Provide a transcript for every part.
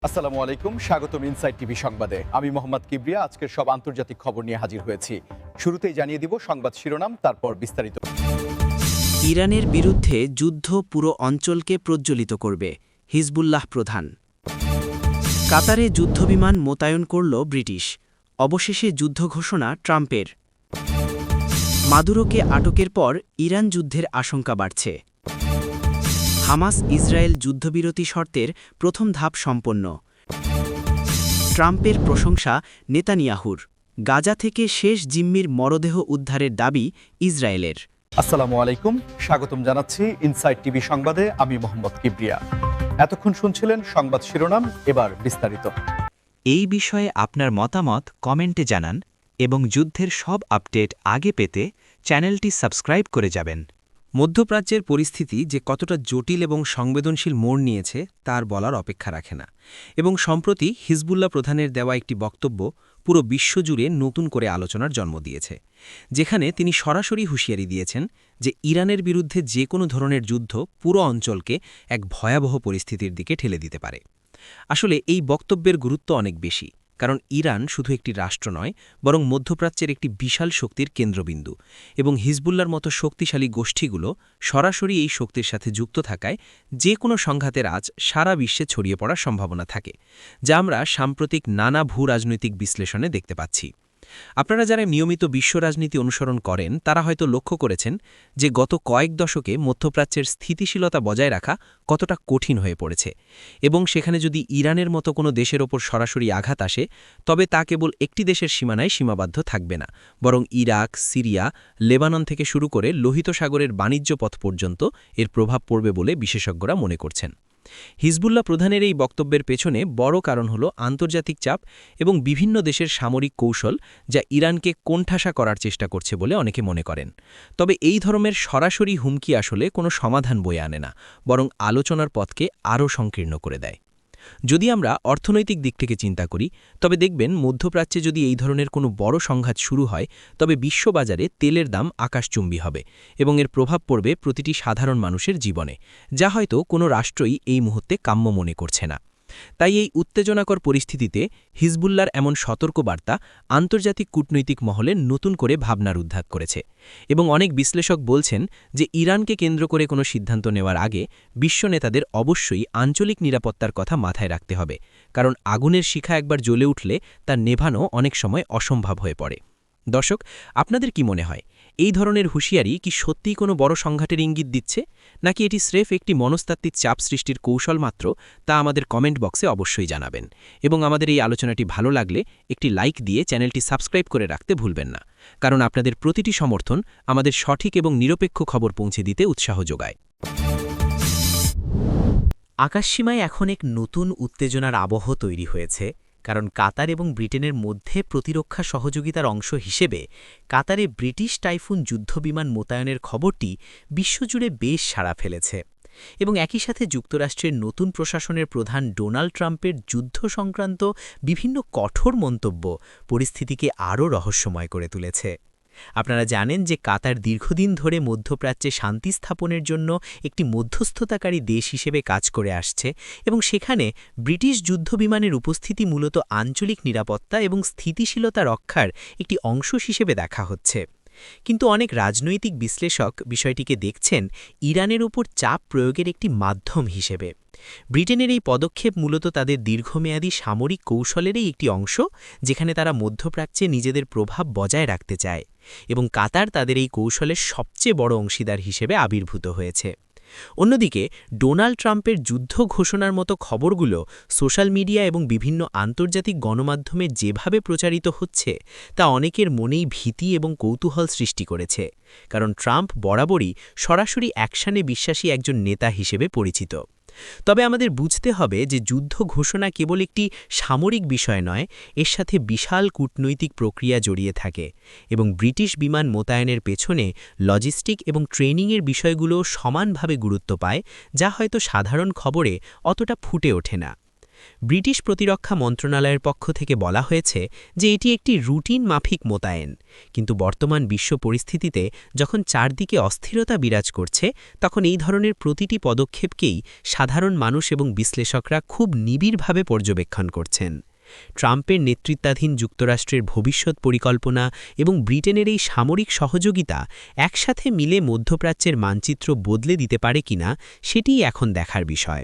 আসসালামু আলাইকুম, স্বাগতম ইনসাইড টিভি সংবাদে। আমি মোহাম্মদ কিবরিয়া আজকের সব আন্তর্জাতিক খবর নিয়ে হাজির হয়েছি। শুরুতেই জানিয়ে দিব সংবাদ শিরোনাম, তারপর বিস্তারিত। ইরানের বিরুদ্ধে যুদ্ধ পুরো অঞ্চলকে প্রজ্বলিত করবে, হিজবুল্লাহ প্রধান। কাতারে যুদ্ধবিমান মোতায়েন করল ব্রিটিশ, অবশেষে যুদ্ধ ঘোষণা ট্রাম্পের। মাদুরোকে আটকের পর ইরান যুদ্ধের আশঙ্কা বাড়ছে। হামাস ইসরায়েল যুদ্ধবিরতি শর্তের প্রথম ধাপ সম্পন্ন। ট্রাম্পের প্রশংসা নেতানিয়াহুর। গাজা থেকে শেষ জিম্মির মরদেহ উদ্ধারের দাবি ইসরায়েলের। আসসালামু আলাইকুম, স্বাগতম জানাচ্ছি ইনসাইড টিভি সংবাদে। আমি মোহাম্মদ কিবরিয়া। এতক্ষণ শুনছিলেন সংবাদ শিরোনাম, এবার বিস্তারিত। এই বিষয়ে আপনার মতামত কমেন্টে জানান এবং যুদ্ধের সব আপডেট আগে পেতে চ্যানেলটি সাবস্ক্রাইব করে যাবেন। মধ্যপ্রাচ্যের পরিস্থিতি যে কতটা জটিল এবং সংবেদনশীল মোড় নিয়েছে তার বলার অপেক্ষা রাখে না, এবং সম্প্রতি হিজবুল্লাহ প্রধানের দেওয়া একটি বক্তব্য পুরো বিশ্বজুড়ে নতুন করে আলোচনার জন্ম দিয়েছে, যেখানে তিনি সরাসরি হুঁশিয়ারি দিয়েছেন যে ইরানের বিরুদ্ধে যে কোনো ধরনের যুদ্ধ পুরো অঞ্চলকে এক ভয়াবহ পরিস্থিতির দিকে ঠেলে দিতে পারে। আসলে এই বক্তব্যের গুরুত্ব অনেক বেশি, কারণ ইরান শুধু একটি রাষ্ট্র নয়, বরং মধ্যপ্রাচ্যের একটি বিশাল শক্তির কেন্দ্রবিন্দু, এবং হিজবুল্লার মতো শক্তিশালী গোষ্ঠীগুলো সরাসরি এই শক্তির সাথে যুক্ত থাকায় যে কোনো সংঘাতের আঁচ সারা বিশ্বে ছড়িয়ে পড়ার সম্ভাবনা থাকে, যা আমরা সাম্প্রতিক নানা ভূ-রাজনৈতিক বিশ্লেষণে দেখতে পাচ্ছি। আপনারা যারা নিয়মিত বিশ্ব রাজনীতি অনুসরণ করেন তারা হয়তো লক্ষ্য করেছেন যে গত কয়েক দশকে মধ্যপ্রাচ্যের স্থিতিশীলতা বজায় রাখা কতটা কঠিন হয়ে পড়েছে, এবং সেখানে যদি ইরানের মতো কোনো দেশের ওপর সরাসরি আঘাত আসে তবে তা কেবল একটি দেশের সীমানায় সীমাবদ্ধ থাকবে না, বরং ইরাক, সিরিয়া, লেবানন থেকে শুরু করে লোহিত সাগরের বাণিজ্য পথ পর্যন্ত এর প্রভাব পড়বে বলে বিশেষজ্ঞরা মনে করছেন। হিজবুল্লাহ প্রধানের এই বক্তব্যের পেছনে বড় কারণ হল আন্তর্জাতিক চাপ এবং বিভিন্ন দেশের সামরিক কৌশল, যা ইরানকে কোণঠাসা করার চেষ্টা করছে বলে অনেকে মনে করেন। তবে এই ধরনের সরাসরি হুমকি আসলে কোনো সমাধান বয়ে আনে না, বরং আলোচনার পথকে আরও সংকীর্ণ করে দেয়। যদি আমরা অর্থনৈতিক দিক থেকে চিন্তা করি, তবে দেখবেন মধ্যপ্রাচ্যে যদি এই ধরনের কোনো বড় সংঘাত শুরু হয় তবে বিশ্ববাজারে তেলের দাম আকাশচুম্বী হবে, এবং এর প্রভাব পড়বে প্রতিটি সাধারণ মানুষের জীবনে, যা হয়তো কোনো রাষ্ট্রই এই মুহূর্তে কাম্য মনে করছে না। তাই এই উত্তেজনাকর পরিস্থিতিতে হিজবুল্লার এমন সতর্কবার্তা আন্তর্জাতিক কূটনৈতিক মহলে নতুন করে ভাবনার উদ্ধার করেছে, এবং অনেক বিশ্লেষক বলছেন যে ইরানকে কেন্দ্র করে কোনো সিদ্ধান্ত নেওয়ার আগে বিশ্ব নেতাদের অবশ্যই আঞ্চলিক নিরাপত্তার কথা মাথায় রাখতে হবে, কারণ আগুনের শিখা একবার জ্বলে উঠলে তা নেভানো অনেক সময় অসম্ভব হয়ে পড়ে। দর্শক, আপনাদের কি মনে হয়, এই ধরনের হুঁশিয়ারি কি সত্যিই কোনো বড় সংঘাতের ইঙ্গিত দিচ্ছে, নাকি এটি স্রেফ একটি মনস্তাত্ত্বিক চাপ সৃষ্টির কৌশল মাত্র? তা আমাদের কমেন্ট বক্সে অবশ্যই জানাবেন, এবং আমাদের এই আলোচনাটি ভালো লাগলে একটি লাইক দিয়ে চ্যানেলটি সাবস্ক্রাইব করে রাখতে ভুলবেন না, কারণ আপনাদের প্রতিটি সমর্থন আমাদের সঠিক এবং নিরপেক্ষ খবর পৌঁছে দিতে উৎসাহ যোগায়। আকাশসীমায় এখন এক নতুন উত্তেজনার আবহ তৈরি হয়েছে, কারণ কাতার এবং ব্রিটেনের মধ্যে প্রতিরক্ষা সহযোগিতার অংশ হিসেবে কাতারে ব্রিটিশ টাইফুন যুদ্ধবিমান মোতায়েনের খবরটি বিশ্বজুড়ে বেশ সাড়া ফেলেছে, এবং একই সাথে যুক্তরাষ্ট্রের নতুন প্রশাসনের প্রধান ডোনাল্ড ট্রাম্পের যুদ্ধ সংক্রান্ত বিভিন্ন কঠোর মন্তব্য পরিস্থিতিকে আরও রহস্যময় করে তুলেছে। আপনারা জানেন যে কাতার দীর্ঘদিন ধরে মধ্যপ্রাচ্যে শান্তি স্থাপনের জন্য একটি মধ্যস্থতাকারী দেশ হিসেবে কাজ করে আসছে, এবং সেখানে ব্রিটিশ যুদ্ধবিমানের উপস্থিতি মূলত আঞ্চলিক নিরাপত্তা এবং স্থিতিশীলতা রক্ষার একটি অংশ হিসেবে দেখা হচ্ছে। কিন্তু অনেক রাজনৈতিক বিশ্লেষক বিষয়টিকে দেখছেন ইরানের উপর চাপ প্রয়োগের একটি মাধ্যম হিসেবে। ব্রিটেনের এই পদক্ষেপ মূলত তাদের দীর্ঘমেয়াদী সামরিক কৌশলেরই একটি অংশ, যেখানে তারা মধ্যপ্রাচ্যে নিজেদের প্রভাব বজায় রাখতে চায়, এবং কাতার তাদের এই কৌশলের সবচেয়ে বড় অংশীদার হিসেবে আবির্ভূত হয়েছে। অন্যদিকে ডোনাল্ড ট্রাম্পের যুদ্ধ ঘোষণার মতো খবরগুলো সোশ্যাল মিডিয়া এবং বিভিন্ন আন্তর্জাতিক গণমাধ্যমে যেভাবে প্রচারিত হচ্ছে তা অনেকের মনেই ভীতি এবং কৌতূহল সৃষ্টি করেছে, কারণ ট্রাম্প বরাবরই সরাসরি অ্যাকশনে বিশ্বাসী একজন নেতা হিসেবে পরিচিত। তবে আমাদের বুঝতে হবে যে যুদ্ধ ঘোষণা কেবল একটি সামরিক বিষয় নয়, এর সাথে বিশাল কূটনৈতিক প্রক্রিয়া জড়িয়ে থাকে, এবং ব্রিটিশ বিমান মোতায়েনের পেছনে লজিস্টিক এবং ট্রেনিংয়ের বিষয়গুলো সমানভাবে গুরুত্ব পায়, যা হয়তো সাধারণ খবরে অতটা ফুটে ওঠে না। ব্রিটিশ প্রতিরক্ষা মন্ত্রণালয়ের পক্ষ থেকে বলা হয়েছে যে এটি একটি রুটিন মাফিক মোতায়েন, কিন্তু বর্তমান বিশ্ব পরিস্থিতিতে যখন চারদিকে অস্থিরতা বিরাজ করছে তখন এই ধরনের প্রতিটি পদক্ষেপকেই সাধারণ মানুষ এবং বিশ্লেষকরা খুব নিবিড়ভাবে পর্যবেক্ষণ করছেন। ট্রাম্পের নেতৃত্বাধীন যুক্তরাষ্ট্রের ভবিষ্যৎ পরিকল্পনা এবং ব্রিটেনের এই সামরিক সহযোগিতা একসাথে মিলে মধ্যপ্রাচ্যের মানচিত্র বদলে দিতে পারে কিনা সেটিই এখন দেখার বিষয়,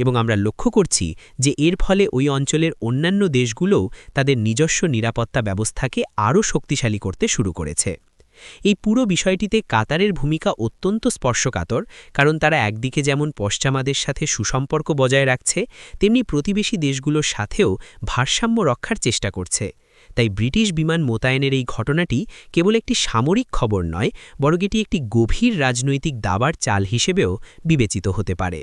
এবং আমরা লক্ষ্য করছি যে এর ফলে ওই অঞ্চলের অন্যান্য দেশগুলোও তাদের নিজস্ব নিরাপত্তা ব্যবস্থাকে আরও শক্তিশালী করতে শুরু করেছে। এই পুরো বিষয়টিতে কাতারের ভূমিকা অত্যন্ত স্পর্শকাতর, কারণ তারা একদিকে যেমন পশ্চিমাদের সাথে সুসম্পর্ক বজায় রাখছে, তেমনি প্রতিবেশী দেশগুলোর সাথেও ভারসাম্য রক্ষার চেষ্টা করছে। তাই ব্রিটিশ বিমান মোতায়েনের এই ঘটনাটি কেবল একটি সামরিক খবর নয়, বরং এটি একটি গভীর রাজনৈতিক দাবার চাল হিসেবেও বিবেচিত হতে পারে।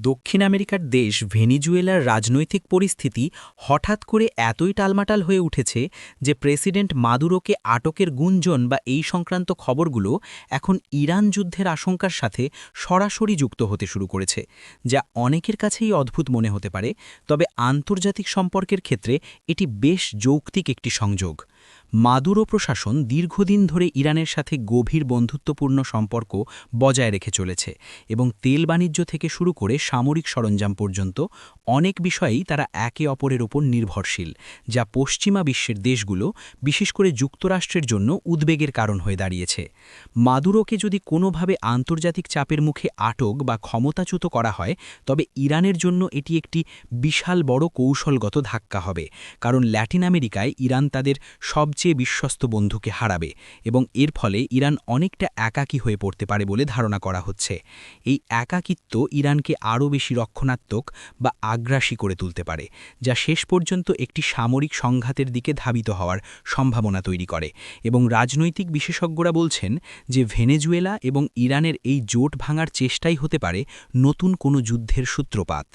দক্ষিণ আমেরিকার দেশ ভেনিজুয়েলার রাজনৈতিক পরিস্থিতি হঠাৎ করে এতই টালমাটাল হয়ে উঠেছে যে প্রেসিডেন্ট মাদুরোকে আটকের গুঞ্জন বা এই সংক্রান্ত খবরগুলো এখন ইরান যুদ্ধের আশঙ্কার সাথে সরাসরি যুক্ত হতে শুরু করেছে, যা অনেকের কাছেই অদ্ভুত মনে হতে পারে, তবে আন্তর্জাতিক সম্পর্কের ক্ষেত্রে এটি বেশ যৌক্তিক একটি সংযোগ। মাদুরো প্রশাসন দীর্ঘদিন ধরে ইরানের সাথে গভীর বন্ধুত্বপূর্ণ সম্পর্ক বজায় রেখে চলেছে এবং তেল বাণিজ্য থেকে শুরু করে সামরিক সরঞ্জাম পর্যন্ত অনেক বিষয়েই তারা একে অপরের ওপর নির্ভরশীল, যা পশ্চিমা বিশ্বের দেশগুলো, বিশেষ করে যুক্তরাষ্ট্রের জন্য উদ্বেগের কারণ হয়ে দাঁড়িয়েছে। মাদুরোকে যদি কোনোভাবে আন্তর্জাতিক চাপের মুখে আটক বা ক্ষমতাচ্যুত করা হয়, তবে ইরানের জন্য এটি একটি বিশাল বড় কৌশলগত ধাক্কা হবে, কারণ ল্যাটিন আমেরিকায় ইরান তাদের সবচেয়ে বিশ্বস্ত বন্ধুকে হারাবে এবং এর ফলে ইরান অনেকটা একাকী হয়ে পড়তে পারে বলে ধারণা করা হচ্ছে। এই একাকিত্ব ইরানকে আরও বেশি রক্ষণাত্মক বা আগ্রাসী করে তুলতে পারে, যা শেষ পর্যন্ত একটি সামরিক সংঘাতের দিকে ধাবিত হওয়ার সম্ভাবনা তৈরি করে। এবং রাজনৈতিক বিশেষজ্ঞরা বলছেন যে ভেনেজুয়েলা এবং ইরানের এই জোট ভাঙার চেষ্টাই হতে পারে নতুন কোনো যুদ্ধের সূত্রপাত।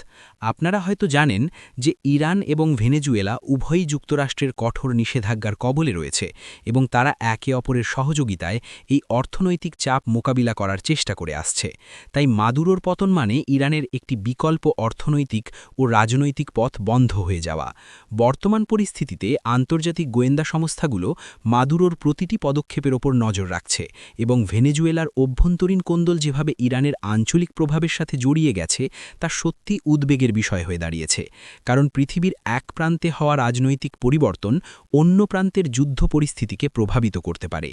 আপনারা হয়তো জানেন যে ইরান এবং ভেনেজুয়েলা উভয়ই যুক্তরাষ্ট্রের কঠোর নিষেধাজ্ঞার কবলে রয়েছে এবং তারা একে অপরের সহযোগিতায় এই অর্থনৈতিক চাপ মোকাবিলা করার চেষ্টা করে আসছে। তাই মাদুরোর পতন মানে ইরানের একটি বিকল্প অর্থনৈতিক ও রাজনৈতিক পথ বন্ধ হয়ে যাওয়া। বর্তমান পরিস্থিতিতে আন্তর্জাতিক গোয়েন্দা সংস্থাগুলো মাদুরোর প্রতিটি পদক্ষেপের ওপর নজর রাখছে এবং ভেনেজুয়েলার অভ্যন্তরীণ কোন্দল যেভাবে ইরানের আঞ্চলিক প্রভাবের সাথে জড়িয়ে গেছে তা সত্যি উদ্বেগের বিষয় হয়ে দাঁড়িয়েছে, কারণ পৃথিবীর এক প্রান্তে হওয়া রাজনৈতিক পরিবর্তন অন্য প্রান্তের যুদ্ধ পরিস্থিতিকে প্রভাবিত করতে পারে।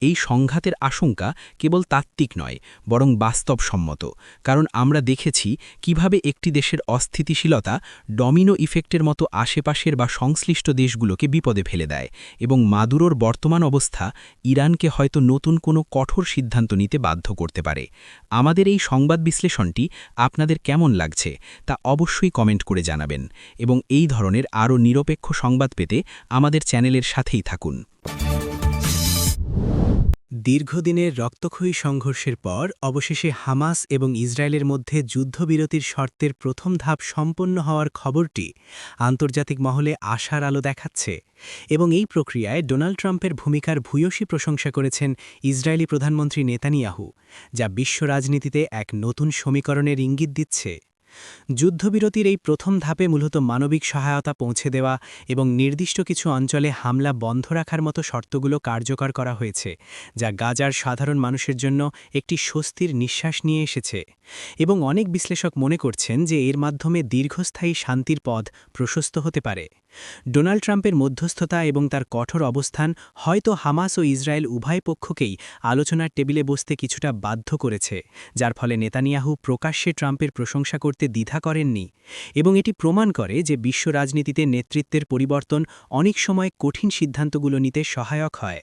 এই সংঘাতের আশঙ্কা কেবল তাত্ত্বিক নয়, বরং বাস্তবসম্মত, কারণ আমরা দেখেছি কিভাবে একটি দেশের অস্থিতিশীলতা ডমিনো ইফেক্টের মতো আশেপাশের বা সংশ্লিষ্ট দেশগুলোকে বিপদে ফেলে দেয় এবং মাদুরোর বর্তমান অবস্থা ইরানকে হয়তো নতুন কোনো কঠোর সিদ্ধান্ত নিতে বাধ্য করতে পারে। আমাদের এই সংবাদ বিশ্লেষণটি আপনাদের কেমন লাগছে তা অবশ্যই কমেন্ট করে জানাবেন এবং এই ধরনের আরও নিরপেক্ষ সংবাদ পেতে আমাদের চ্যানেলের সাথেই থাকুন। দীর্ঘদিনের রক্তক্ষয়ী সংঘর্ষের পর অবশেষে হামাস এবং ইসরায়েলের মধ্যে যুদ্ধবিরতির শর্তের প্রথম ধাপ সম্পন্ন হওয়ার খবরটি আন্তর্জাতিক মহলে আশার আলো দেখাচ্ছে এবং এই প্রক্রিয়ায় ডোনাল্ড ট্রাম্পের ভূমিকার ভূয়সী প্রশংসা করেছেন ইসরায়েলি প্রধানমন্ত্রী নেতানিয়াহু, যা বিশ্ব রাজনীতিতে এক নতুন সমীকরণের ইঙ্গিত দিচ্ছে। যুদ্ধবিরতির এই প্রথম ধাপে মূলত মানবিক সহায়তা পৌঁছে দেওয়া এবং নির্দিষ্ট কিছু অঞ্চলে হামলা বন্ধ রাখার মতো শর্তগুলো কার্যকর করা হয়েছে, যা গাজার সাধারণ মানুষের জন্য একটি স্বস্তির নিঃশ্বাস নিয়ে এসেছে। এবং অনেক বিশ্লেষক মনে করছেন যে এর মাধ্যমে দীর্ঘস্থায়ী শান্তির পথ প্রশস্ত হতে পারে। ডোনাল্ড ট্রাম্পের মধ্যস্থতা এবং তার কঠোর অবস্থান হয়তো হামাস ও ইসরায়েল উভয় পক্ষকেই আলোচনার টেবিলে বসতে কিছুটা বাধ্য করেছে, যার ফলে নেতানিয়াহু প্রকাশ্যে ট্রাম্পের প্রশংসা করতে দ্বিধা করেননি এবং এটি প্রমাণ করে যে বিশ্ব রাজনীতিতে নেতৃত্বের পরিবর্তন অনেক সময় কঠিন সিদ্ধান্তগুলো নিতে সহায়ক হয়।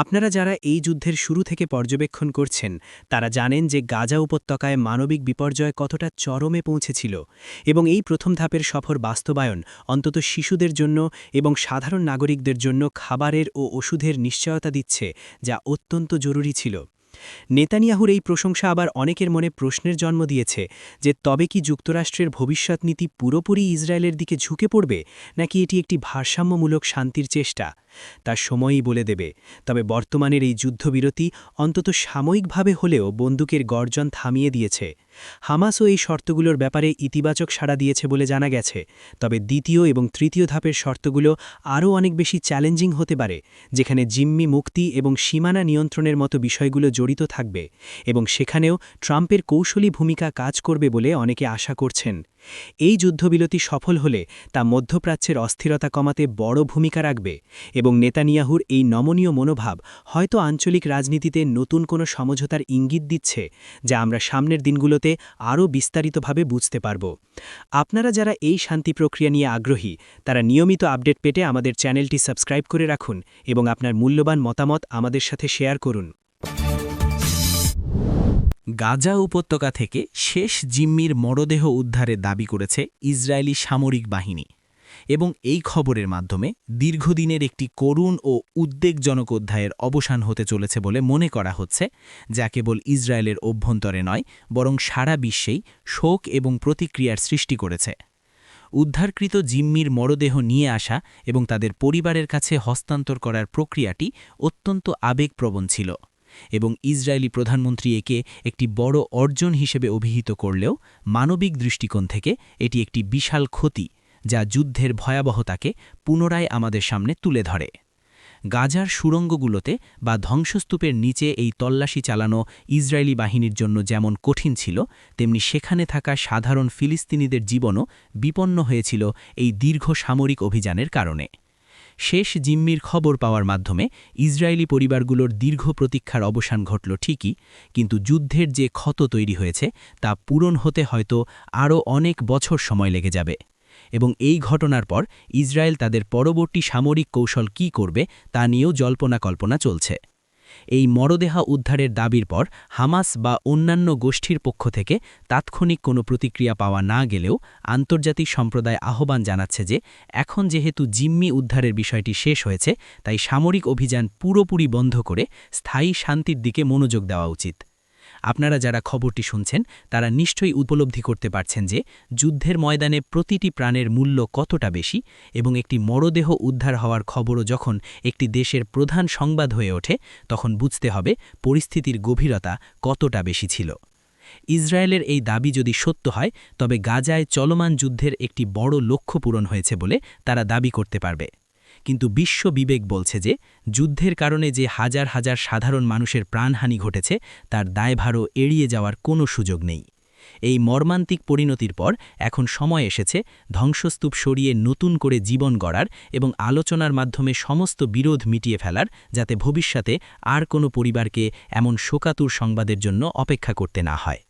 আপনারা যারা এই যুদ্ধের শুরু থেকে পর্যবেক্ষণ করছেন তারা জানেন যে গাজা উপত্যকায় মানবিক বিপর্যয় কতটা চরমে পৌঁছেছিল এবং এই প্রথম ধাপের সফল বাস্তবায়ন অন্তত শিশুদের জন্য এবং সাধারণ নাগরিকদের জন্য খাবারের ও ওষুধের নিশ্চয়তা দিচ্ছে, যা অত্যন্ত জরুরি ছিল। নেতানিয়াহুর এই প্রশংসা আবার অনেকের মনে প্রশ্নের জন্ম দিয়েছে যে তবে কি যুক্তরাষ্ট্রের ভবিষ্যৎ নীতি পুরোপুরি ইসরায়েলের দিকে ঝুঁকে পড়বে, নাকি এটি একটি ভারসাম্যমূলক শান্তির চেষ্টা? তা সময়ই বলে দেবে। তবে বর্তমানের এই যুদ্ধবিরতি অন্তত সাময়িকভাবে হলেও বন্দুকের গর্জন থামিয়ে দিয়েছে হামাসও এই শর্তগুলোর ব্যাপারে ইতিবাচক সাড়া দিয়েছে বলে জানা গেছে, তবে দ্বিতীয় এবং তৃতীয় ধাপের শর্তগুলো আরও অনেক বেশি চ্যালেঞ্জিং হতে পারে, যেখানে জিম্মি মুক্তি এবং সীমানা নিয়ন্ত্রণের মতো বিষয়গুলো জড়িত থাকবে, এবং সেখানেও ট্রাম্পের কৌশলী ভূমিকা কাজ করবে বলে অনেকে আশা করছেন। এই যুদ্ধবিরতি সফল হলে তা মধ্যপ্রাচ্যের অস্থিরতা কমাতে বড় ভূমিকা রাখবে, এবং নেতানিয়াহুর এই নমনীয় মনোভাব হয়তো আঞ্চলিক রাজনীতিতে নতুন কোনো সমঝোতার ইঙ্গিত দিচ্ছে, যা আমরা সামনের দিনগুলোতে আরও বিস্তারিতভাবে বুঝতে পারব। আপনারা যারা এই শান্তি প্রক্রিয়া নিয়ে আগ্রহী, তারা নিয়মিত আপডেট পেতে আমাদের চ্যানেলটি সাবস্ক্রাইব করে রাখুন এবং আপনার মূল্যবান মতামত আমাদের সাথে শেয়ার করুন। গাজা উপত্যকা থেকে শেষ জিম্মির মরদেহ উদ্ধারের দাবি করেছে ইসরায়েলি সামরিক বাহিনী, এবং এই খবরের মাধ্যমে দীর্ঘদিনের একটি করুণ ও উদ্বেগজনক অধ্যায়ের অবসান হতে চলেছে বলে মনে করা হচ্ছে, যা কেবল ইসরায়েলের অভ্যন্তরে নয় বরং সারা বিশ্বেই শোক এবং প্রতিক্রিয়ার সৃষ্টি করেছে। উদ্ধারকৃত জিম্মির মরদেহ নিয়ে আসা এবং তাদের পরিবারের কাছে হস্তান্তর করার প্রক্রিয়াটি অত্যন্ত আবেগপ্রবণ ছিল, এবং ইসরায়েলি প্রধানমন্ত্রী একে একটি বড় অর্জন হিসেবে অভিহিত করলেও মানবিক দৃষ্টিকোণ থেকে এটি একটি বিশাল ক্ষতি, যা যুদ্ধের ভয়াবহতাকে পুনরায় আমাদের সামনে তুলে ধরে। গাজার সুড়ঙ্গগুলোতে বা ধ্বংসস্তূপের নিচে এই তল্লাশি চালানো ইসরায়েলি বাহিনীর জন্য যেমন কঠিন ছিল, তেমনি সেখানে থাকা সাধারণ ফিলিস্তিনিদের জীবনও বিপন্ন হয়েছিল এই দীর্ঘ সামরিক অভিযানের কারণে। শেষ জিম্মির খবর পাওয়ার মাধ্যমে ইসরায়েলি পরিবারগুলোর দীর্ঘ প্রতীক্ষার অবসান ঘটল ঠিকই, কিন্তু যুদ্ধের যে ক্ষত তৈরি হয়েছে তা পূরণ হতে হয়তো আরও অনেক বছর সময় লেগে যাবে, এবং এই ঘটনার পর ইসরায়েল তাদের পরবর্তী সামরিক কৌশল কী করবে তা নিয়েও জল্পনা-কল্পনা চলছে। এই মরদেহা উদ্ধারের দাবির পর হামাস বা অন্যান্য গোষ্ঠীর পক্ষ থেকে তাৎক্ষণিক কোনো প্রতিক্রিয়া পাওয়া না গেলেও আন্তর্জাতিক সম্প্রদায় আহ্বান জানাচ্ছে যে এখন যেহেতু জিম্মি উদ্ধারের বিষয়টি শেষ হয়েছে, তাই সামরিক অভিযান পুরোপুরি বন্ধ করে স্থায়ী শান্তির দিকে মনোযোগ দেওয়া উচিত। আপনারা যারা খবরটি শুনছেন তারা নিশ্চয়ই উপলব্ধি করতে পারছেন যে যুদ্ধের ময়দানে প্রতিটি প্রাণের মূল্য কতটা বেশি, এবং একটি মরদেহ উদ্ধার হওয়ার খবরও যখন একটি দেশের প্রধান সংবাদ হয়ে ওঠে, তখন বুঝতে হবে পরিস্থিতির গভীরতা কতটা বেশি ছিল। ইসরায়েলের এই দাবি যদি সত্য হয়, তবে গাজায় চলমান যুদ্ধের একটি বড় লক্ষ্য পূরণ হয়েছে বলে তারা দাবি করতে পারবে। কিন্তু বিশ্ব বিবেক বলছে যে যুদ্ধের কারণে যে হাজার হাজার সাধারণ মানুষের প্রাণহানি ঘটেছে তার দায়ভারও এড়িয়ে যাওয়ার কোনো সুযোগ নেই। এই মর্মান্তিক পরিণতির পর এখন সময় এসেছে ধ্বংসস্তূপ সরিয়ে নতুন করে জীবন গড়ার এবং আলোচনার মাধ্যমে সমস্ত বিরোধ মিটিয়ে ফেলার, যাতে ভবিষ্যতে আর কোনো পরিবারকে এমন শোকাতুর সংবাদের জন্য অপেক্ষা করতে না হয়।